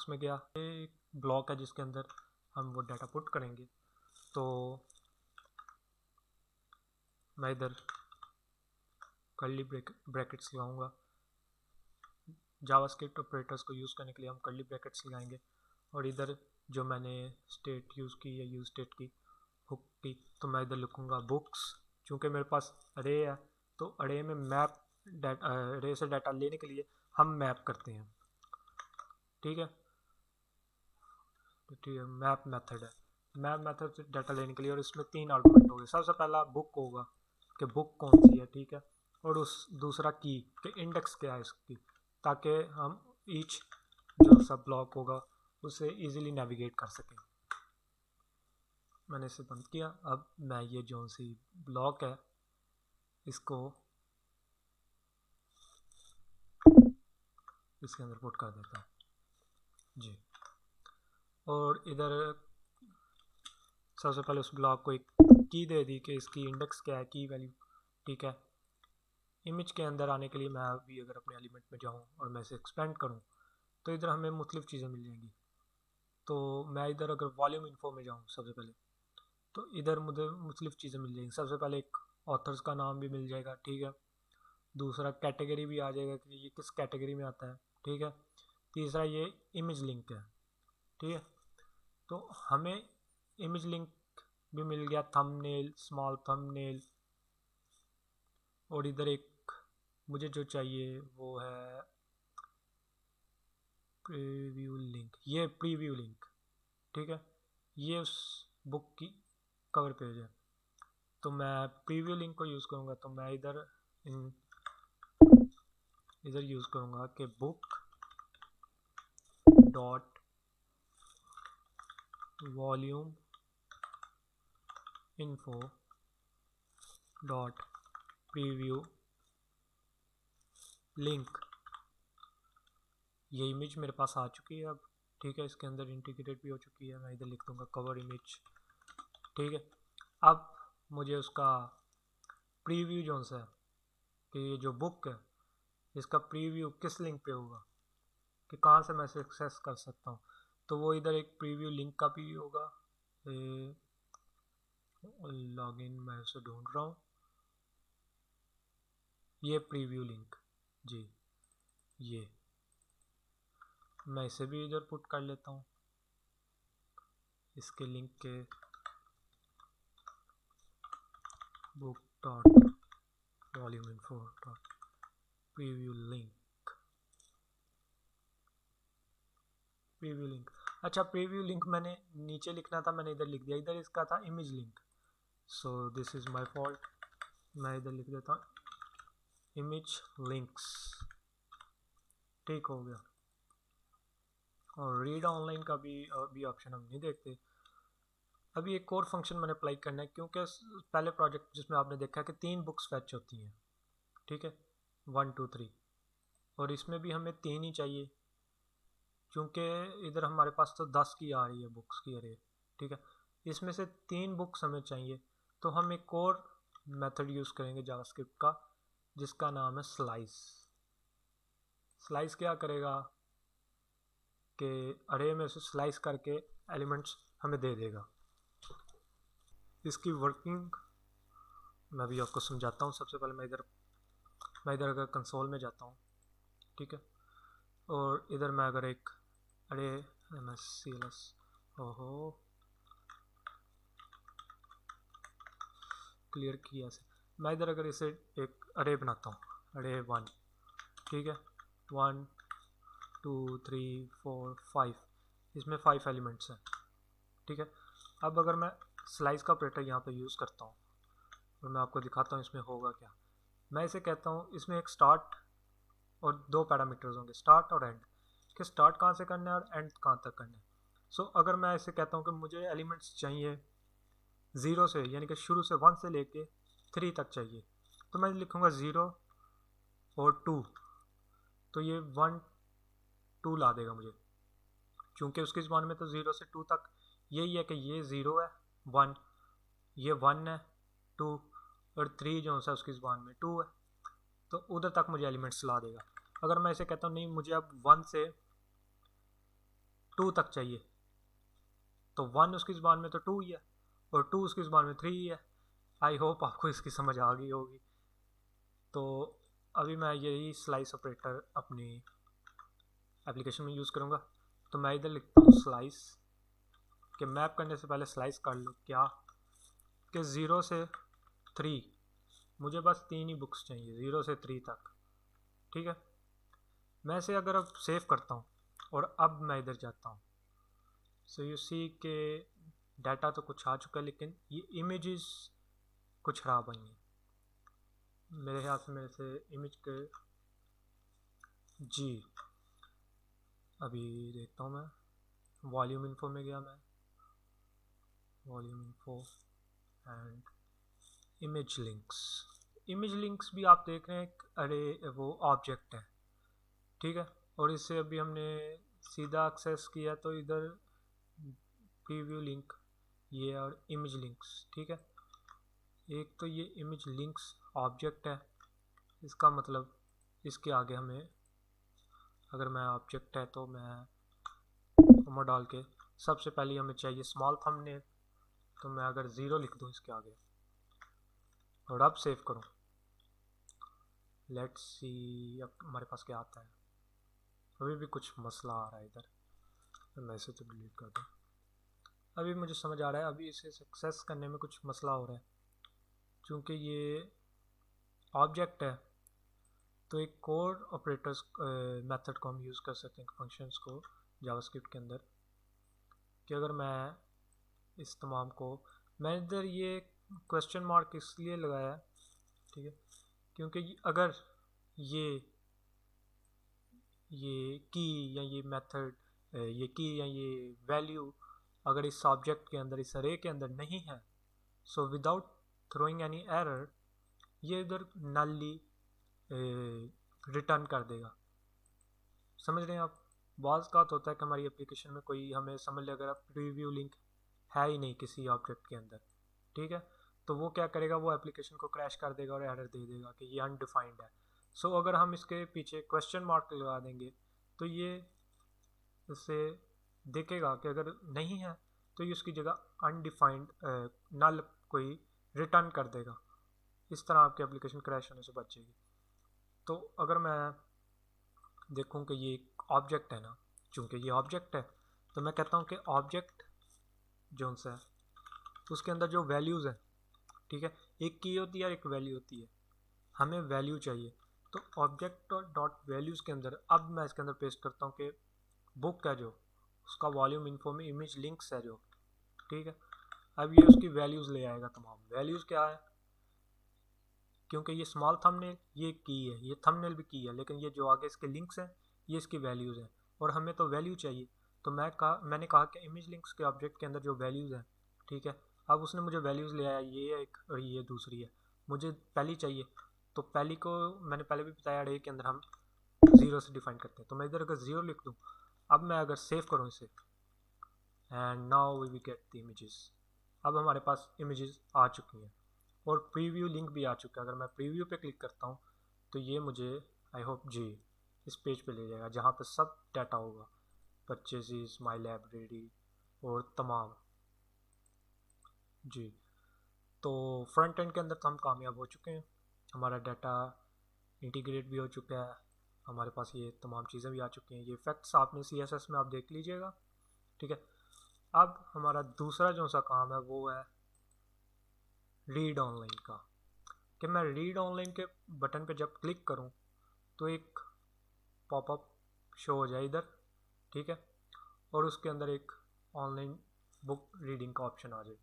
Box में गया, एक ब्लॉक है जिसके अंदर हम वो डाटा पुट करेंगे। तो मैं इधर कर्ली ब्रैकेट्स लगाऊंगा। जावास्क्रिप्ट ऑपरेटर्स को यूज़ करने के लिए हम कर्ली ब्रैकेट्स लगाएंगे। और इधर जो मैंने स्टेट यूज़ की या यूज स्टेट की हुक की, तो मैं इधर लिखूँगा बुक्स। चूँकि मेरे पास अरे है तो अरे में मैप अरे से डाटा लेने के लिए हम मैप करते हैं। ठीक है, तो ठीक है, मैप मेथड है। मैप मेथड से डाटा लेने के लिए, और इसमें 3 आर्गुमेंट हो गए। सबसे पहला बुक होगा कि बुक कौन सी है, ठीक है, और उस दूसरा की कि इंडेक्स क्या है इसकी, ताकि हम ईच जो सब ब्लॉक होगा उसे इजीली नेविगेट कर सकें। मैंने इसे बंद किया। अब मैं ये जो सी ब्लॉक है इसको इसके अंदर पुट कर देता हूँ जी। और इधर सबसे पहले उस ब्लॉक को एक की दे दी कि इसकी इंडेक्स क्या है, की वैल्यू, ठीक है। इमेज के अंदर आने के लिए मैं अभी अगर अपने एलिमेंट में जाऊँ और मैं इसे एक्सपेंड करूँ तो इधर हमें मुख्तलिफ चीज़ें मिल जाएंगी। तो मैं इधर अगर वॉल्यूम इन्फो में जाऊँ सबसे पहले, तो इधर मुझे मुख्तलिफ चीज़ें मिल जाएंगी। सबसे पहले एक ऑथर्स का नाम भी मिल जाएगा, ठीक है। दूसरा कैटेगरी भी आ जाएगा कि ये किस कैटेगरी में आता है, ठीक है। तीसरा ये इमेज लिंक है, ठीक है। तो हमें इमेज लिंक भी मिल गया, थंबनेल, स्मॉल थंबनेल। और इधर एक मुझे जो चाहिए वो है प्रीव्यू लिंक, ये प्रीव्यू लिंक, ठीक है। ये उस बुक की कवर पेज है, तो मैं प्रीव्यू लिंक को यूज़ करूँगा। तो मैं इधर यूज़ करूँगा कि book dot volume info dot preview link. ये इमेज मेरे पास आ चुकी है अब, ठीक है। इसके अंदर इंटीग्रेट भी हो चुकी है। मैं इधर लिख दूँगा कवर इमेज, ठीक है। अब मुझे उसका प्रीव्यू जो सा है कि ये जो बुक है इसका प्रीव्यू किस लिंक पे होगा, कि कहाँ से मैं एक्सेस कर सकता हूँ, तो वो इधर एक प्रीव्यू लिंक का भी होगा। लॉगिन मैं उसे ढूंढ रहा हूँ, ये प्रीव्यू लिंक जी, ये मैं इसे भी इधर पुट कर लेता हूँ। इसके लिंक के book dot volume info dot preview link, preview link. अच्छा, प्रीव्यू लिंक मैंने नीचे लिखना था, मैंने इधर लिख दिया। इधर इसका था image link, so this is my fault. मैं इधर लिख देता हूँ इमेज लिंक्स, ठीक हो गया। और रीड ऑनलाइन का भी ऑप्शन हम नहीं देखते। अभी एक और फंक्शन मैंने अप्लाई करना है, क्योंकि पहले प्रोजेक्ट जिसमें आपने देखा कि 3 बुक्स फैच होती हैं, ठीक है, 1 2 3, और इसमें भी हमें 3 ही चाहिए, क्योंकि इधर हमारे पास तो 10 की आ रही है बुक्स की अरे, ठीक है। इसमें से 3 बुक्स हमें चाहिए, तो हम एक और मेथड यूज़ करेंगे जावास्क्रिप्ट का, जिसका नाम है स्लाइस। स्लाइस क्या करेगा कि अरे में उसे स्लाइस करके एलिमेंट्स हमें दे देगा। इसकी वर्किंग मैं भी आपको समझाता हूँ। सबसे पहले मैं इधर अगर कंसोल में जाता हूँ, ठीक है, और इधर मैं अगर एक अरे MSCLS, ओहो क्लियर किया से, मैं इधर अगर इसे एक अरे बनाता हूँ, अरे 1, ठीक है, 1 2 3 4 5, इसमें 5 एलिमेंट्स हैं, ठीक है। अब अगर मैं स्लाइस का ऑपरेटर यहाँ पे यूज़ करता हूँ और मैं आपको दिखाता हूँ इसमें होगा क्या। मैं इसे कहता हूँ, इसमें एक स्टार्ट और 2 पैरामीटर्स होंगे, स्टार्ट और एंड, कि स्टार्ट कहाँ से करना है और एंड कहाँ तक करना है। सो अगर मैं इसे कहता हूँ कि मुझे एलिमेंट्स चाहिए 0 से, यानी कि शुरू से 1 से लेके 3 तक चाहिए, तो मैं लिखूँगा 0 और 2, तो ये 1 2 ला देगा मुझे, क्योंकि उसकी ज़बान में तो 0 से 2 तक यही है कि ये 0 है 1, ये 1 है 2, और 3 जो है उसकी ज़बान में 2 है, तो उधर तक मुझे एलिमेंट्स ला देगा। अगर मैं इसे कहता हूँ नहीं, मुझे अब 1 से 2 तक चाहिए, तो 1 उसकी ज़ुबान में तो 2 ही है और 2 उसकी ज़ुबान में 3 ही है। आई होप आपको इसकी समझ आ गई होगी। तो अभी मैं यही स्लाइस ऑपरेटर अपनी एप्लीकेशन में यूज़ करूँगा। तो मैं इधर लिखता हूँ स्लाइस, कि मैप करने से पहले स्लाइस कर लो क्या, कि 0 से 3, मुझे बस 3 ही बुक्स चाहिए 0 से 3 तक, ठीक है। मैं इसे अगर अब सेव करता हूँ और अब मैं इधर जाता हूँ, सो यू सी के डाटा तो कुछ आ चुका है, लेकिन ये इमेजेस कुछ ख़राब आई हैं मेरे ख्याल से। मेरे से इमेज के जी अभी देखता हूँ मैं, वॉल्यूम इन्फो में गया मैं, volume info and image links भी आप देख रहे हैं एक अरे वो ऑब्जेक्ट है, ठीक है। और इससे अभी हमने सीधा एक्सेस किया तो इधर प्रीव्यू लिंक ये और इमेज लिंक्स, ठीक है। एक तो ये इमेज लिंक्स ऑब्जेक्ट है, इसका मतलब इसके आगे हमें, अगर मैं ऑब्जेक्ट है तो मैं कॉमा डाल के सबसे पहले हमें चाहिए स्मॉल थंबनेल, तो मैं अगर 0 लिख दूँ इसके आगे और अब सेव करूँ, लेट्स सी अब हमारे पास क्या आता है। अभी भी कुछ मसला आ रहा है इधर, तो मैं इसे तो डिलीट कर दूँ। अभी मुझे समझ आ रहा है, अभी इसे सक्सेस करने में कुछ मसला हो रहा है, क्योंकि ये ऑब्जेक्ट है। तो एक कोड ऑपरेटर्स मेथड को हम यूज़ कर सकते हैं फंक्शंस को जावास्क्रिप्ट के अंदर, कि अगर मैं इस तमाम को, मैं इधर ये क्वेश्चन मार्क इसलिए लगाया है, ठीक है, क्योंकि अगर ये की या ये मेथड, ये की या ये वैल्यू अगर इस ऑब्जेक्ट के अंदर, इस अरे के अंदर नहीं है, so without throwing any error ये इधर नली रिटर्न कर देगा। समझ रहे हैं आप। बाज़ का होता है कि हमारी एप्लीकेशन में कोई हमें समझ ले अगर आप प्रीव्यू लिंक है ही नहीं किसी ऑब्जेक्ट के अंदर, ठीक है, तो वो क्या करेगा, वो एप्लीकेशन को क्रैश कर देगा और एरर दे देगा कि ये अनडिफाइंड है। सो अगर हम इसके पीछे क्वेश्चन मार्क लगा देंगे तो ये इससे देखेगा कि अगर नहीं है तो ये उसकी जगह अनडिफाइंड नल कोई रिटर्न कर देगा। इस तरह आपकी एप्लीकेशन क्रैश होने से बचेगी। तो अगर मैं देखूं कि ये एक ऑब्जेक्ट है ना, चूँकि ये ऑब्जेक्ट है तो मैं कहता हूँ कि ऑब्जेक्ट जोन सा है उसके अंदर जो वैल्यूज़ हैं, ठीक है, एक की होती है और एक वैल्यू होती है, हमें वैल्यू चाहिए। तो ऑब्जेक्ट और डॉट वैल्यूज़ के अंदर अब मैं इसके अंदर पेस्ट करता हूँ कि बुक है जो, उसका वॉल्यूम इन्फो में इमेज लिंक्स है जो, ठीक है। अब ये उसकी वैल्यूज़ ले आएगा तमाम। वैल्यूज़ क्या है, क्योंकि ये स्मॉल थंबनेल ये की है, ये थंबनेल भी की है, लेकिन ये जो आगे इसके लिंक्स हैं ये इसकी वैल्यूज़ हैं और हमें तो वैल्यू चाहिए। तो मैंने कहा कि इमेज लिंक्स के ऑब्जेक्ट के अंदर जो वैल्यूज़ हैं, ठीक है, अब उसने मुझे वैल्यूज़ ले आया, ये एक और ये दूसरी है, मुझे पहली चाहिए। तो पहली को मैंने पहले भी बताया अरे के अंदर हम 0 से डिफाइन करते हैं, तो मैं इधर अगर 0 लिख दूँ, अब मैं अगर सेव करूँ इसे and now we get the images, अब हमारे पास इमेजेस आ चुकी हैं और प्रीव्यू लिंक भी आ चुका है। अगर मैं प्रीव्यू पे क्लिक करता हूँ तो ये मुझे आई होप जी इस पेज पे ले जाएगा जहाँ पे सब डाटा होगा, परचेजेस, माई लाइब्रेरी और तमाम जी। तो फ्रंट एंड के अंदर तो हम कामयाब हो चुके हैं, हमारा डाटा इंटीग्रेट भी हो चुका है, हमारे पास ये तमाम चीज़ें भी आ चुकी हैं। ये इफेक्ट्स आपने CSS में आप देख लीजिएगा, ठीक है। अब हमारा दूसरा जो सा काम है वो है रीड ऑनलाइन का, कि मैं रीड ऑनलाइन के बटन पे जब क्लिक करूं तो एक पॉपअप शो हो जाए इधर, ठीक है, और उसके अंदर एक ऑनलाइन बुक रीडिंग का ऑप्शन आ जाए।